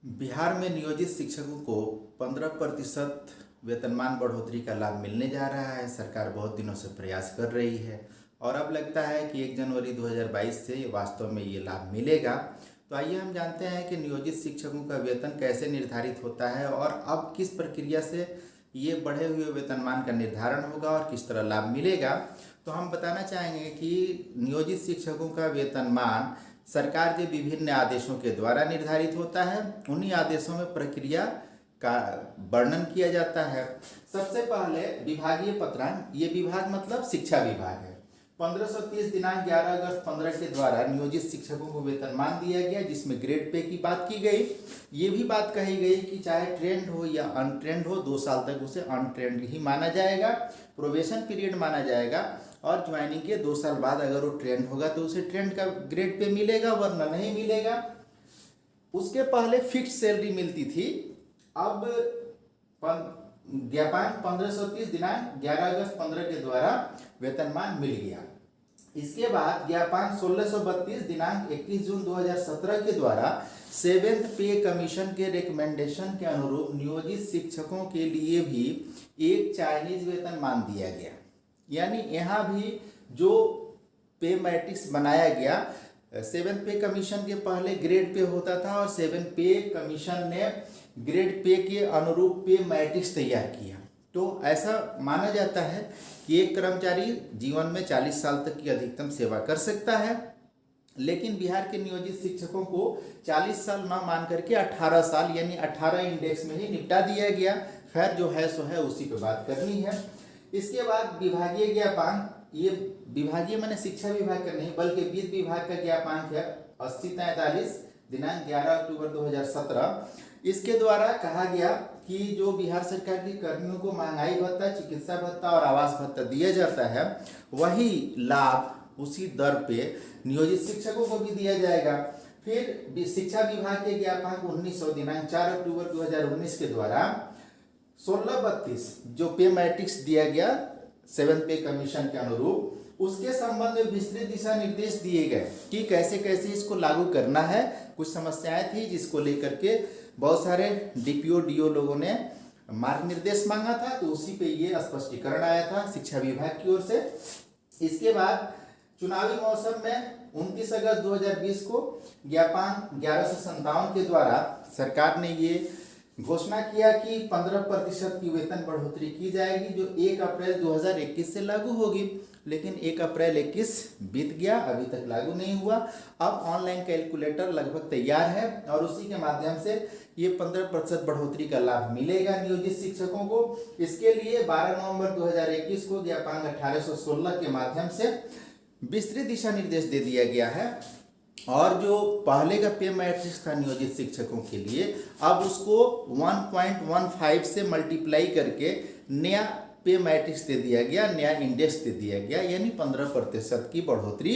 बिहार में नियोजित शिक्षकों को 15% वेतनमान बढ़ोतरी का लाभ मिलने जा रहा है। सरकार बहुत दिनों से प्रयास कर रही है और अब लगता है कि 1 जनवरी 2022 से वास्तव में ये लाभ मिलेगा। तो आइए हम जानते हैं कि नियोजित शिक्षकों का वेतन कैसे निर्धारित होता है और अब किस प्रक्रिया से ये बढ़े हुए वेतनमान का निर्धारण होगा और किस तरह लाभ मिलेगा। तो हम बताना चाहेंगे कि नियोजित शिक्षकों का वेतनमान सरकार के विभिन्न आदेशों के द्वारा निर्धारित होता है। उन्हीं आदेशों में प्रक्रिया का वर्णन किया जाता है। सबसे पहले विभागीय पत्रांक, ये विभाग मतलब शिक्षा विभाग है। 1530 दिनांक 11 अगस्त 15 के द्वारा नियोजित शिक्षकों को वेतनमान दिया गया, जिसमें ग्रेड पे की बात की गई। ये भी बात कही गई कि चाहे ट्रेंड हो या अनट्रेंड हो, 2 साल तक उसे अनट्रेंड ही माना जाएगा, प्रोबेशन पीरियड माना जाएगा और ज्वाइनिंग के 2 साल बाद अगर वो ट्रेंड होगा तो उसे ट्रेंड का ग्रेड पे मिलेगा, वरना नहीं मिलेगा। उसके पहले फिक्स सैलरी मिलती थी, अब ज्ञापन 1530 दिनांक 11 अगस्त 15 के द्वारा वेतनमान मिल गया। इसके बाद ज्ञापन 1632 दिनांक 21 जून 2017 के द्वारा 7th पे कमीशन के रिकमेंडेशन के अनुरूप नियोजित शिक्षकों के लिए भी एक चाइनीज वेतनमान दिया गया। यानी यहाँ भी जो पे मैट्रिक्स बनाया गया, 7th पे कमीशन के पहले ग्रेड पे होता था और 7th पे कमीशन ने ग्रेड पे के अनुरूप पे मैट्रिक्स तैयार किया। तो ऐसा माना जाता है कि एक कर्मचारी जीवन में 40 साल तक की अधिकतम सेवा कर सकता है, लेकिन बिहार के नियोजित शिक्षकों को 40 साल न मान करके 18 साल यानी 18 इंडेक्स में ही निपटा दिया गया। खैर जो है सो है, उसी पे बात करनी है। इसके बाद विभागीय ज्ञापन, ये विभागीय माने शिक्षा विभाग का नहीं बल्कि वित्त विभाग का ज्ञापन है 8043 दिनांक 11 अक्टूबर 2017। इसके द्वारा कहा गया कि जो बिहार सरकार के कर्मियों को महंगाई भत्ता, चिकित्सा भत्ता और आवास भत्ता दिया जाता है, वही लाभ उसी दर पे नियोजित शिक्षकों को भी दिया जाएगा। फिर शिक्षा विभाग के ज्ञापन 1900 दिनांक 4 अक्टूबर 2019 के द्वारा 1632 जो पे मैट्रिक्स दिया गया 7th पे कमीशन के अनुरूप, उसके संबंध में विस्तृत दिशा निर्देश दिए गए कि कैसे कैसे इसको लागू करना है। कुछ समस्याएं थी जिसको लेकर के बहुत सारे डीपीओ डीओ लोगों ने मार्ग निर्देश मांगा था, तो उसी पे ये स्पष्टीकरण आया था शिक्षा विभाग की ओर से। इसके बाद चुनावी मौसम में 29 अगस्त 2020 को ज्ञापन 1157 के द्वारा सरकार ने ये घोषणा किया कि 15% की वेतन बढ़ोतरी की जाएगी, जो 1 अप्रैल 2021 से लागू होगी। लेकिन 1 अप्रैल 21 बीत गया, अभी तक लागू नहीं हुआ। अब ऑनलाइन कैलकुलेटर लगभग तैयार है और उसी के माध्यम से ये 15% बढ़ोतरी का लाभ मिलेगा नियोजित शिक्षकों को। इसके लिए 12 नवंबर 2021 को ज्ञापन 1816 के माध्यम से विस्तृत दिशा निर्देश दे दिया गया है और जो पहले का पे मैट्रिक्स था नियोजित शिक्षकों के लिए, अब उसको 1.15 से मल्टीप्लाई करके नया पे मैट्रिक्स दे दिया गया, नया इंडेक्स दे दिया गया, यानी 15% की बढ़ोतरी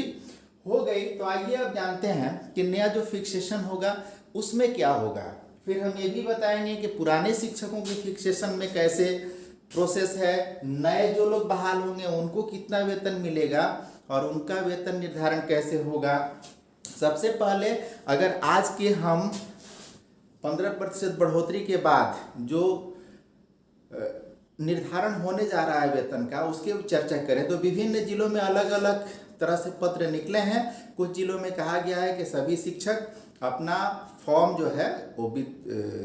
हो गई। तो आइए अब जानते हैं कि नया जो फिक्सेशन होगा उसमें क्या होगा। फिर हम ये भी बताएंगे कि पुराने शिक्षकों के फिक्सेशन में कैसे प्रोसेस है, नए जो लोग बहाल होंगे उनको कितना वेतन मिलेगा और उनका वेतन निर्धारण कैसे होगा। सबसे पहले अगर आज के हम 15% बढ़ोतरी के बाद जो निर्धारण होने जा रहा है वेतन का, उसके चर्चा करें तो विभिन्न जिलों में अलग अलग तरह से पत्र निकले हैं। कुछ जिलों में कहा गया है कि सभी शिक्षक अपना फॉर्म जो है वो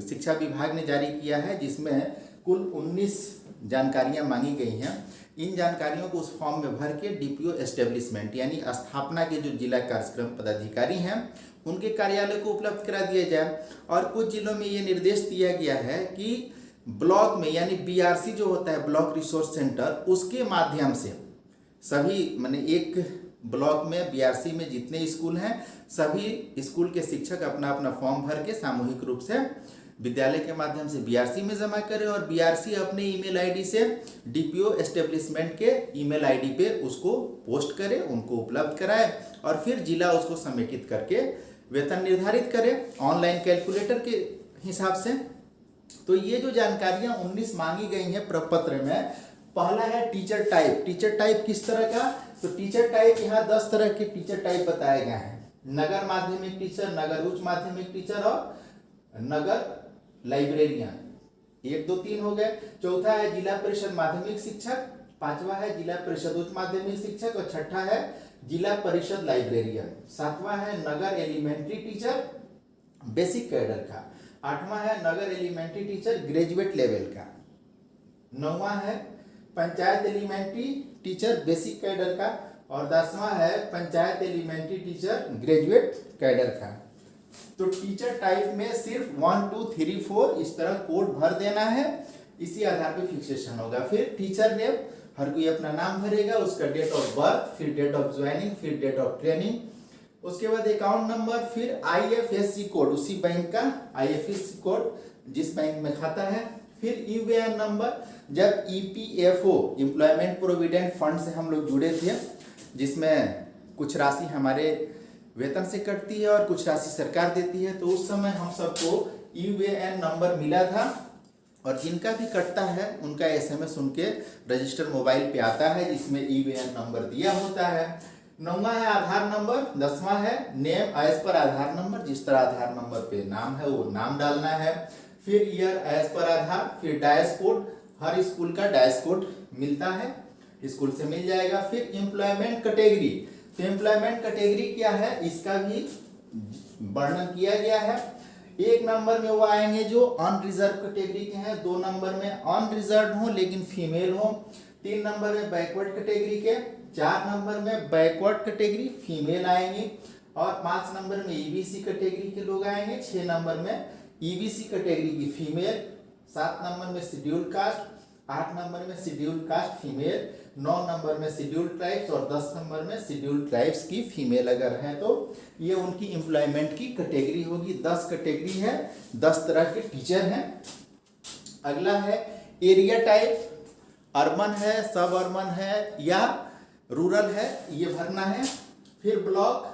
शिक्षा विभाग ने जारी किया है, जिसमें कुल 19 जानकारियां मांगी गई हैं। इन जानकारियों को उस फॉर्म में भर के डीपीओ एस्टेब्लिशमेंट यानी स्थापना के जो जिला कार्यक्रम पदाधिकारी हैं उनके कार्यालय को उपलब्ध करा दिया जाए। और कुछ जिलों में ये निर्देश दिया गया है कि ब्लॉक में यानी बीआरसी जो होता है ब्लॉक रिसोर्स सेंटर, उसके माध्यम से सभी माने एक ब्लॉक में बीआरसी में जितने स्कूल हैं सभी स्कूल के शिक्षक अपना अपना फॉर्म भर के सामूहिक रूप से विद्यालय के माध्यम से बीआरसी में जमा करें और बीआरसी अपने ईमेल आईडी से डीपीओ एस्टेब्लिशमेंट के ईमेल आईडी पे उसको पोस्ट करे, उनको उपलब्ध कराए और फिर जिला उसको समेकित करके वेतन निर्धारित करे ऑनलाइन कैलकुलेटर के हिसाब से। तो ये जो जानकारियां 19 मांगी गई हैं प्रपत्र में, पहला है टीचर टाइप। टीचर टाइप किस तरह का, तो टीचर टाइप यहाँ 10 तरह के टीचर टाइप बताए गए हैं। नगर माध्यमिक टीचर, नगर उच्च माध्यमिक टीचर और नगर लाइब्रेरियन। 1 2 3 हो गए। चौथा है जिला परिषद माध्यमिक शिक्षक, पांचवा है जिला परिषद उच्च माध्यमिक शिक्षक और छठा है जिला परिषद लाइब्रेरियन। सातवां है नगर एलिमेंट्री टीचर बेसिक कैडर का। आठवां है नगर एलिमेंट्री टीचर ग्रेजुएट लेवल का। नौवां है panchayat elementary teacher basic cadre का और 10वां है panchayat elementary teacher graduate cadre का। तो टीचर टाइप में सिर्फ 1 2 3 4 इस तरह कोड भर देना है, इसी आधार पे फिक्सेशन होगा। फिर टीचर नेम, हर कोई अपना नाम भरेगा, उसका डेट ऑफ बर्थ, फिर डेट ऑफ ज्वाइनिंग, फिर डेट ऑफ ट्रेनिंग, उसके बाद अकाउंट नंबर, फिर आईएफएससी कोड, उसी बैंक का आईएफएससी कोड जिस बैंक में खाता है, फिर यूएएन नंबर। जब ईपीएफओ एम्प्लॉयमेंट प्रोविडेंट फंड से हम लोग जुड़े थे, जिसमें कुछ राशि हमारे वेतन से कटती है और कुछ राशि सरकार देती है, तो उस समय हम सबको यूएएन नंबर मिला था और जिनका भी कटता है उनका एसएमएस उनके रजिस्टर मोबाइल पे आता है जिसमें यूएएन नंबर दिया होता है। 9वां है आधार नंबर। 10वां है नेम एज पर आधार नंबर, जिस तरह आधार नंबर पे नाम है वो नाम डालना है। फिर ईयर एज पर आधार, फिर डायस कोड, हर स्कूल का डायस कोड मिलता है, स्कूल से मिल जाएगा। फिर एम्प्लॉयमेंट कैटेगरी, तो एम्प्लॉयमेंट कैटेगरी क्या है इसका भी वर्णन किया गया है। 1 नंबर में वो आएंगे जो अनरिजर्व कैटेगरी के हैं, 2 नंबर में अनरिजर्व हो लेकिन फीमेल हो, 3 नंबर में बैकवर्ड कैटेगरी के, 4 नंबर में बैकवर्ड कैटेगरी फीमेल आएंगी और 5 नंबर में ईबीसी कैटेगरी के लोग आएंगे, 6 नंबर में ईबीसी कैटेगरी की फीमेल, 7 नंबर में शेड्यूल्ड कास्ट, 8 नंबर में शेड्यूल्ड कास्ट फीमेल, 9 नंबर में शेड्यूल्ड ट्राइब्स और 10 नंबर में शेड्यूल्ड ट्राइब्स की फीमेल अगर है तो ये उनकी एम्प्लॉयमेंट की कैटेगरी होगी। 10 कैटेगरी है, 10 तरह के टीचर हैं। अगला है एरिया टाइप, अर्बन है, सब अर्बन है या रूरल है, ये भरना है। फिर ब्लॉक,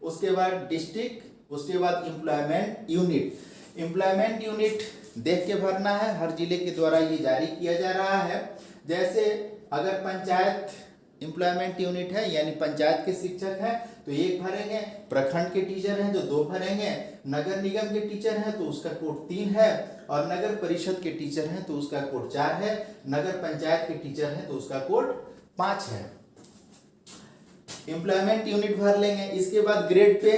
उसके बाद डिस्ट्रिक्ट, उसके बाद एम्प्लॉयमेंट यूनिट। एम्प्लॉयमेंट यूनिट देख के भरना है, हर जिले के द्वारा ये जारी किया जा रहा है। जैसे अगर पंचायत एम्प्लॉयमेंट यूनिट है यानी पंचायत के शिक्षक हैं तो 1 भरेंगे, प्रखंड के टीचर हैं तो 2 भरेंगे, नगर निगम के टीचर हैं तो उसका कोड 3 है और नगर परिषद के टीचर हैं तो उसका कोड 4 है, नगर पंचायत के टीचर हैं तो उसका कोड 5 है। एम्प्लॉयमेंट यूनिट भर लेंगे। इसके बाद ग्रेड पे,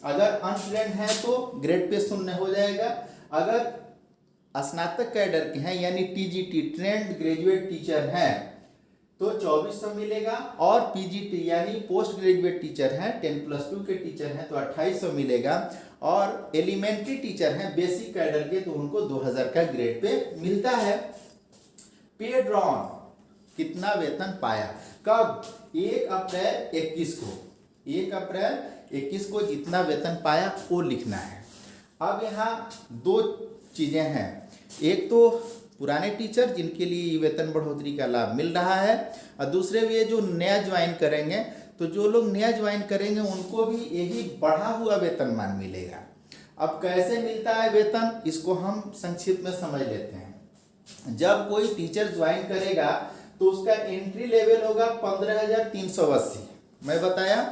अगर अनट्रेंड है तो ग्रेड पे 0 हो जाएगा। अगर स्नातक कैडर के हैं यानी टीजीटी ट्रेंड ग्रेजुएट टीचर हैं तो 2400 मिलेगा और पीजीटी यानी पोस्ट ग्रेजुएट टीचर हैं 10+2 के टीचर हैं तो 2800 मिलेगा और एलिमेंट्री टीचर हैं बेसिक कैडर के तो उनको 2000 का ग्रेड पे मिलता है। पे ड्रॉन, कितना वेतन पाया, कब, 1 अप्रैल 21 को, 1 अप्रैल 21 को जितना वेतन पाया वो लिखना है। अब यहाँ 2 चीजें हैं, एक तो पुराने टीचर जिनके लिए वेतन बढ़ोतरी का लाभ मिल रहा है और दूसरे ये जो नया ज्वाइन करेंगे तो जो लोग नया ज्वाइन करेंगे उनको भी यही बढ़ा हुआ वेतनमान मिलेगा। अब कैसे मिलता है वेतन, इसको हम संक्षिप्त में समझ लेते हैं। जब कोई टीचर ज्वाइन करेगा तो उसका एंट्री लेवल होगा 15,380। मैं बताया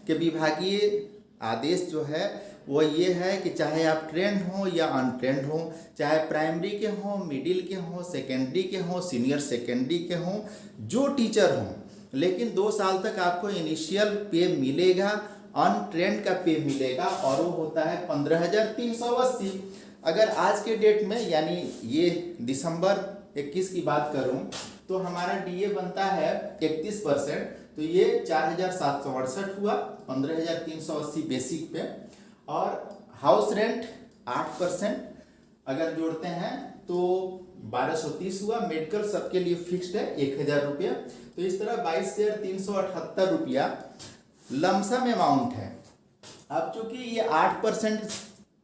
कि विभागीय आदेश जो है वो ये है कि चाहे आप ट्रेंड हो या अनट्रेंड हो, चाहे प्राइमरी के हों, मिडिल के हों, सेकेंडरी के हों, सीनियर सेकेंडरी के हों, जो टीचर हों, लेकिन 2 साल तक आपको इनिशियल पे मिलेगा, अनट्रेंड का पे मिलेगा और वो होता है 15,380। अगर आज के डेट में यानी ये दिसंबर 21 की बात करूं तो हमारा डीए बनता है 31%, तो ये 4,768 हुआ 15,380 बेसिक पे और हाउस रेंट 8% अगर जोड़ते हैं तो 1230 हुआ। मेडिकल सबके लिए फिक्स्ड है 1000 रुपया, तो इस तरह 22,378 रुपया लमसम अमाउंट है। अब चूंकि ये 8%,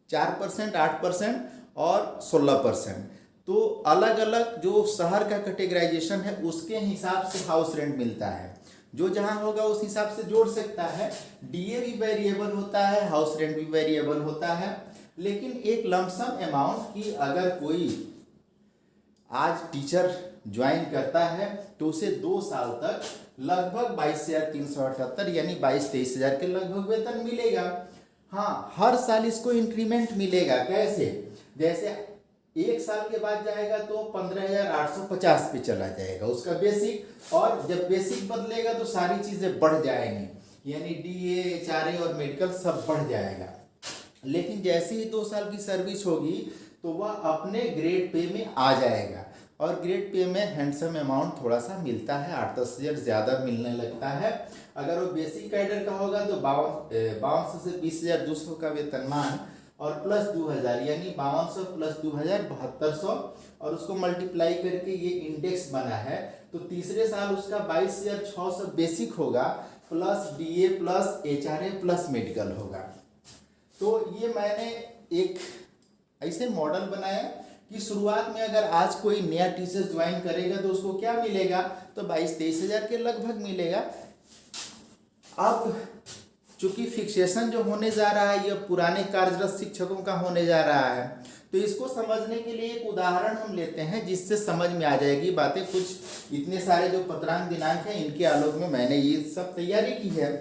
4%, 8% और 16%, तो अलग अलग जो शहर का कैटेगराइजेशन है उसके हिसाब से हाउस रेंट मिलता है, जो जहां होगा उस हिसाब से जोड़ सकता है। डीए भी वेरिएबल होता है, हाउस रेंट भी वेरिएबल होता है, लेकिन एक लमसम अमाउंट की अगर कोई आज टीचर ज्वाइन करता है तो उसे 2 साल तक लगभग 22,378 यानी 22-23 हज़ार के लगभग वेतन मिलेगा। हाँ, हर साल इसको इंक्रीमेंट मिलेगा। कैसे, जैसे एक साल के बाद जाएगा तो 15,850 पे चला जाएगा उसका बेसिक, और जब बेसिक बदलेगा तो सारी चीज़ें बढ़ जाएंगी, यानी DA HRA और मेडिकल सब बढ़ जाएगा। लेकिन जैसे ही 2 साल की सर्विस होगी तो वह अपने ग्रेड पे में आ जाएगा, और ग्रेड पे में हैंडसम अमाउंट थोड़ा सा मिलता है, 8-10 हज़ार ज़्यादा मिलने लगता है। अगर वो बेसिक कैडर का होगा तो 5200 से 20,200 का वेतनमान और प्लस 2,000, यानी 5200 प्लस 2,000 7200, और उसको मल्टीप्लाई करके ये इंडेक्स बना है। तो तीसरे साल उसका 22,600 बेसिक होगा, plus DA plus HRA plus medical होगा। तो ये मैंने एक ऐसे मॉडल बनाया कि शुरुआत में अगर आज कोई नया टीचर ज्वाइन करेगा तो उसको क्या मिलेगा, तो 22-23 हज़ार के लगभग मिलेगा। अब चूंकि फिक्सेशन जो होने जा रहा है यह पुराने कार्यरत शिक्षकों का होने जा रहा है, तो इसको समझने के लिए एक उदाहरण हम लेते हैं जिससे समझ में आ जाएगी बातें। कुछ इतने सारे जो पत्रांक दिनांक हैं इनके आलोक में मैंने ये सब तैयारी की है।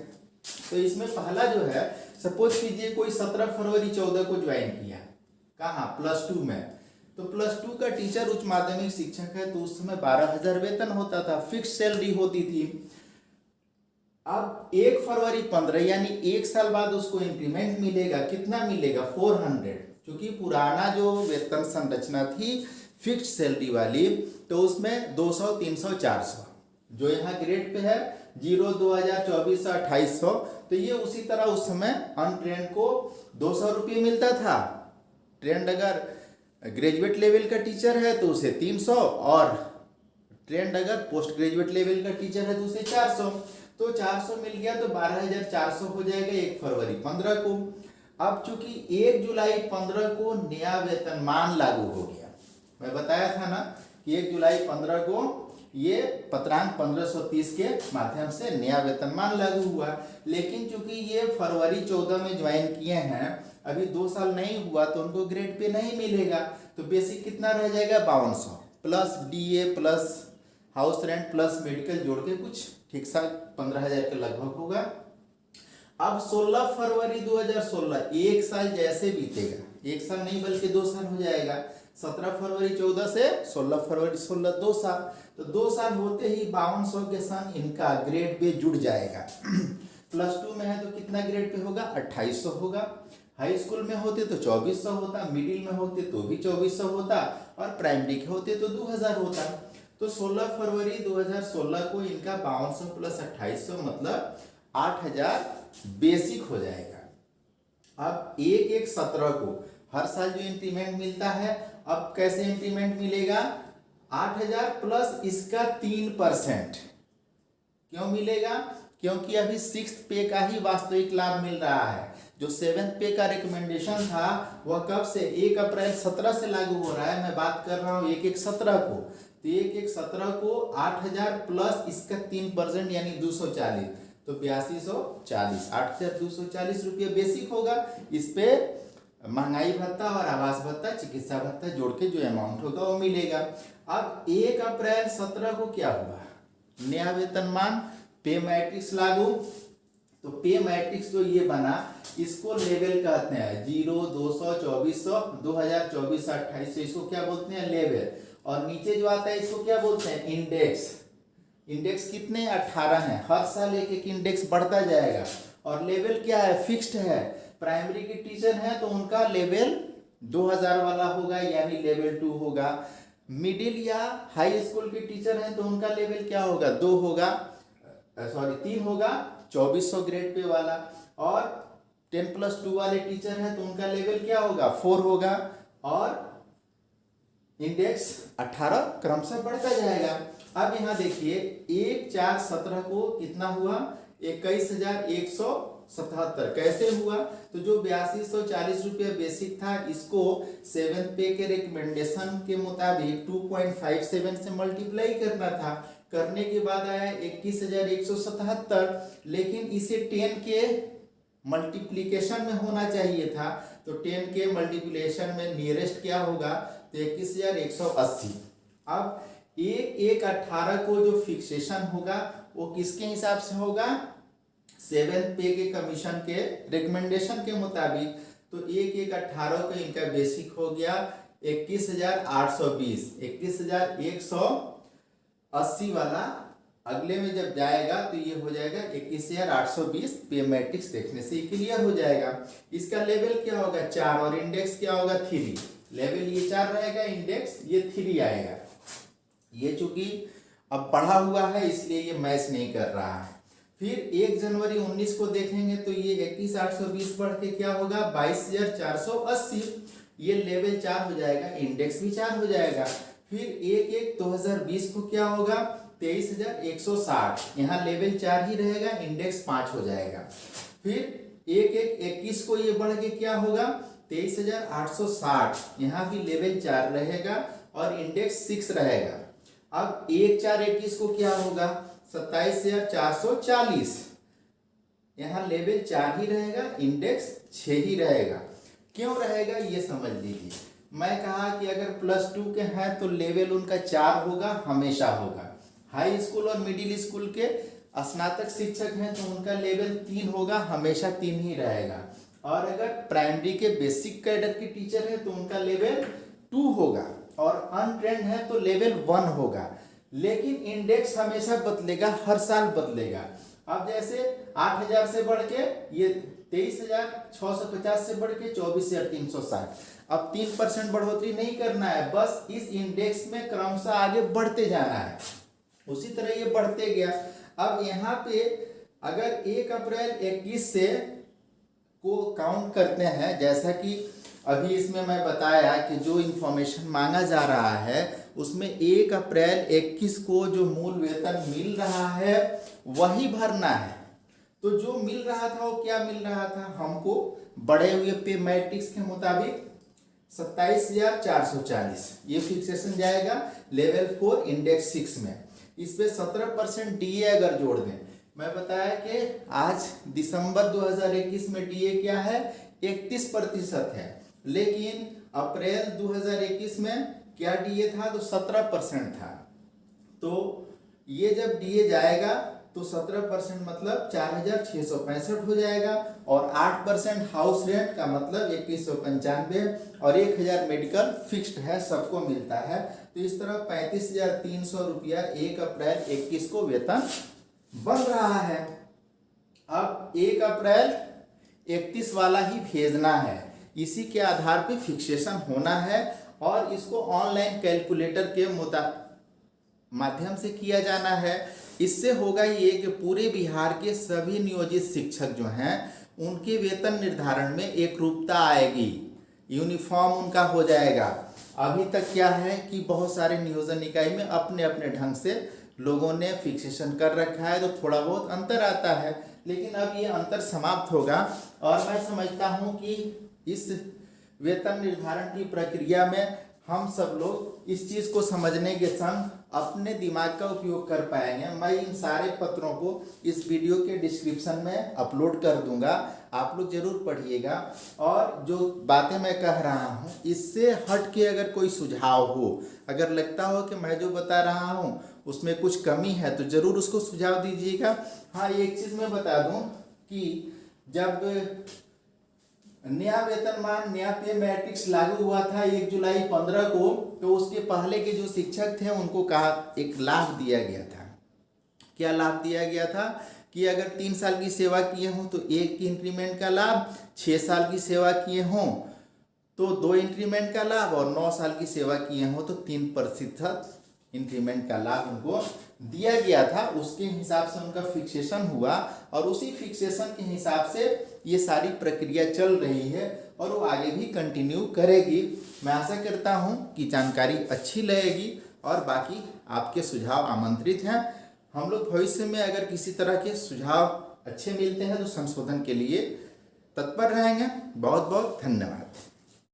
तो इसमें पहला जो है, सपोज कीजिए कोई 17 फरवरी 14 को ज्वाइन किया, कहाँ, +2 में। तो +2 का टीचर उच्च माध्यमिक शिक्षक है, तो उस समय 12,000 वेतन होता था, फिक्स सैलरी होती थी। अब 1 फरवरी 15 यानी एक साल बाद उसको इंक्रीमेंट मिलेगा, कितना मिलेगा, 400, क्योंकि पुराना जो वेतन संरचना थी फिक्स सैलरी वाली, तो उसमें 200, 300, 400 जो यहाँ ग्रेड पे है 0, 2000, 2400, 2800, तो ये उसी तरह उस समय अनट्रेंड को 200 रुपये मिलता था। ट्रेंड अगर ग्रेजुएट लेवल का टीचर है तो उसे 300, और ट्रेंड अगर पोस्ट ग्रेजुएट लेवल का टीचर है तो उसे 400। तो 400 मिल गया तो 12,400 हो जाएगा 1 फरवरी 15 को। अब चूंकि 1 जुलाई 15 को नया वेतनमान लागू हो गया, मैं बताया था ना कि 1 जुलाई 15 को ये पत्रांक 1530 के माध्यम से नया वेतनमान लागू हुआ। लेकिन चूंकि ये फरवरी 14 में ज्वाइन किए हैं, अभी 2 साल नहीं हुआ, तो उनको ग्रेड पे नहीं मिलेगा। तो बेसिक कितना रह जाएगा, 5200 plus DA plus house rent plus medical जोड़ के कुछ ठीक सा 15,000 के लगभग होगा। अब 16 फरवरी 2016, एक साल जैसे बीतेगा, एक साल नहीं बल्कि 2 साल हो जाएगा। 17 फरवरी 14 से 16 फरवरी 16, 2 साल। तो 2 साल होते ही 5200 के संग इनका ग्रेड पे जुड़ जाएगा। +2 में है तो कितना ग्रेड पे होगा, 2800 होगा। हाई स्कूल में होते तो 2400 होता, मिडिल में होते तो भी 2400 होता, और प्राइमरी के होते तो 2000 होता। तो 16 फरवरी 2016 को इनका 5200 प्लस 2800 मतलब 8000 बेसिक हो जाएगा। अब 1/1/17 को हर साल जो इंक्रीमेंट मिलता है, अब कैसे इंक्रीमेंट मिलेगा, 8000 प्लस इसका 3%। क्यों मिलेगा, क्योंकि अभी 6th पे का ही वास्तविक लाभ मिल रहा है। जो 7th पे का रिकमेंडेशन था वह कब से, 1 अप्रैल 17 से लागू हो रहा है। मैं बात कर रहा हूँ 1/1/17 को। तो 1/1/17 को 8000 प्लस इसका 3% यानी 240, तो 8240, 8240 रुपये बेसिक होगा। इस पे महंगाई भत्ता और आवास भत्ता, चिकित्सा भत्ता जोड़ के जो अमाउंट होगा वो मिलेगा। अब 1 अप्रैल 17 को क्या हुआ, नया वेतनमान पे मैट्रिक्स लागू। तो पे मैट्रिक्स जो ये बना इसको लेवल कहते हैं, 0, 200, 2400, 2024, 2800, इसको क्या बोलते हैं, लेवल। और नीचे जो आता है इसको क्या बोलते हैं, इंडेक्स। इंडेक्स कितने, 18 है। हर साल एक एक इंडेक्स बढ़ता जाएगा। और लेवल क्या है, फिक्स्ड है। प्राइमरी के टीचर हैं तो उनका लेवल 2000 वाला होगा, यानी लेवल 2 होगा। मिडिल या हाई स्कूल के टीचर हैं तो उनका लेवल क्या होगा, 2 होगा, 3 होगा, 2400 ग्रेड पे वाला। और 10+2 वाले टीचर हैं तो उनका लेवल क्या होगा, 4 होगा। और इंडेक्स 18 क्रमशः बढ़ता जाएगा। अब यहाँ देखिए 1/4/17 को कितना हुआ, 21,177। कैसे हुआ, तो जो 8240 रुपये बेसिक था इसको 7th पे के रिकमेंडेशन के मुताबिक 2.57 से मल्टीप्लाई करना था। करने के बाद आया 21,177, लेकिन इसे 10 के मल्टीप्लीकेशन में होना चाहिए था। तो 10 के मल्टीप्लीकेशन में नियरेस्ट क्या होगा, तो 21,180। अब 1/1/18 को जो फिक्सेशन होगा वो किसके हिसाब से होगा, 7th पे के कमीशन के रिकमेंडेशन के मुताबिक। तो एक एक 18 को इनका बेसिक हो गया 21,820, 21,180 वाला अगले में जब जाएगा तो ये हो जाएगा 21,820 पे मैट्रिक्स देखने से क्लियर हो जाएगा। इसका लेवल क्या होगा 4 और इंडेक्स क्या होगा 3। लेवल ये 4 रहेगा, इंडेक्स ये 3 आएगा। ये चूंकि अब पढ़ा हुआ है इसलिए ये मैच नहीं कर रहा है। फिर 1 जनवरी 19 को देखेंगे तो ये 21,820 बढ़ के क्या होगा 22,480। ये लेवल 4 हो जाएगा, इंडेक्स भी 4 हो जाएगा। फिर 1/1/2020 को क्या होगा 23,160। यहाँ लेवल 4 ही रहेगा, इंडेक्स 5 हो जाएगा। फिर 1/1/21 को ये बढ़ के क्या होगा 23,860। यहाँ भी लेवल 4 रहेगा और इंडेक्स 6 रहेगा। अब 1/4/21 को क्या होगा 27,440। यहाँ लेवल 4 ही रहेगा, इंडेक्स 6 ही रहेगा। क्यों रहेगा ये समझ लीजिए। मैं कहा कि अगर +2 के हैं तो लेवल उनका 4 होगा, हमेशा होगा। हाई स्कूल और मिडिल स्कूल के स्नातक शिक्षक हैं तो उनका लेवल 3 होगा, हमेशा 3 ही रहेगा। और अगर प्राइमरी के बेसिक कैडर के टीचर हैं तो उनका लेवल 2 होगा और अनट्रेंड है तो लेवल 1 होगा। लेकिन इंडेक्स हमेशा बदलेगा, हर साल बदलेगा। अब जैसे 8,000 से बढ़ के ये 23,650 से बढ़ के 24,360। अब 3% बढ़ोतरी नहीं करना है, बस इस इंडेक्स में क्रमशः आगे बढ़ते जाना है। उसी तरह ये बढ़ते गया। अब यहाँ पे अगर 1 अप्रैल 21 से को काउंट करते हैं, जैसा कि अभी इसमें मैं बताया कि जो इंफॉर्मेशन मांगा जा रहा है उसमें 1 अप्रैल 21 को जो मूल वेतन मिल रहा है वही भरना है। तो जो मिल रहा था वो क्या मिल रहा था हमको बढ़े हुए पे मैट्रिक्स के मुताबिक 27,440। ये फिक्सेशन जाएगा लेवल 4 इंडेक्स 6 में। इस पे 17% डीए अगर जोड़ दें, मैं बताया कि आज दिसंबर 2021 में डीए क्या है 31% है, लेकिन अप्रैल 2021 में क्या डीए था तो 17% था। तो ये जब डीए जाएगा तो 17% मतलब 4,665 हो जाएगा और 8% हाउस रेंट का मतलब 2195 और 1,000 मेडिकल फिक्स्ड है, सबको मिलता है। तो इस तरह 35,300 रुपया 1 अप्रैल 21 को वेतन बन रहा है। अब 1 अप्रैल 31 वाला ही भेजना है, इसी के आधार पे फिक्सेशन होना है और इसको ऑनलाइन कैलकुलेटर के माध्यम से किया जाना है। इससे होगा ये कि पूरे बिहार के सभी नियोजित शिक्षक जो हैं उनके वेतन निर्धारण में एक रूपता आएगी, यूनिफॉर्म उनका हो जाएगा। अभी तक क्या है कि बहुत सारे नियोजन निकाय में अपने अपने ढंग से लोगों ने फिक्सेशन कर रखा है तो थोड़ा बहुत अंतर आता है, लेकिन अब ये अंतर समाप्त होगा। और मैं समझता हूँ कि इस वेतन निर्धारण की प्रक्रिया में हम सब लोग इस चीज़ को समझने के संग अपने दिमाग का उपयोग कर पाएंगे। मैं इन सारे पत्रों को इस वीडियो के डिस्क्रिप्शन में अपलोड कर दूंगा, आप लोग जरूर पढ़िएगा। और जो बातें मैं कह रहा हूँ इससे हट के अगर कोई सुझाव हो, अगर लगता हो कि मैं जो बता रहा हूँ उसमें कुछ कमी है तो ज़रूर उसको सुझाव दीजिएगा। हाँ, एक चीज़ मैं बता दूँ कि जब नया वेतनमान नया पे मैट्रिक्स लागू हुआ था 1 जुलाई 15 को, तो उसके पहले के जो शिक्षक थे उनको कहा एक लाभ दिया गया था। क्या लाभ दिया गया था कि अगर 3 साल की सेवा किए हों तो 1 की इंक्रीमेंट का लाभ, 6 साल की सेवा किए हों तो 2 इंक्रीमेंट का लाभ और 9 साल की सेवा किए हों तो 3% इंक्रीमेंट का लाभ उनको दिया गया था। उसके हिसाब से उनका फिक्सेशन हुआ और उसी फिक्सेशन के हिसाब से ये सारी प्रक्रिया चल रही है और वो आगे भी कंटिन्यू करेगी। मैं आशा करता हूँ कि जानकारी अच्छी लगेगी और बाकी आपके सुझाव आमंत्रित हैं। हम लोग भविष्य में अगर किसी तरह के सुझाव अच्छे मिलते हैं तो संशोधन के लिए तत्पर रहेंगे। बहुत बहुत धन्यवाद।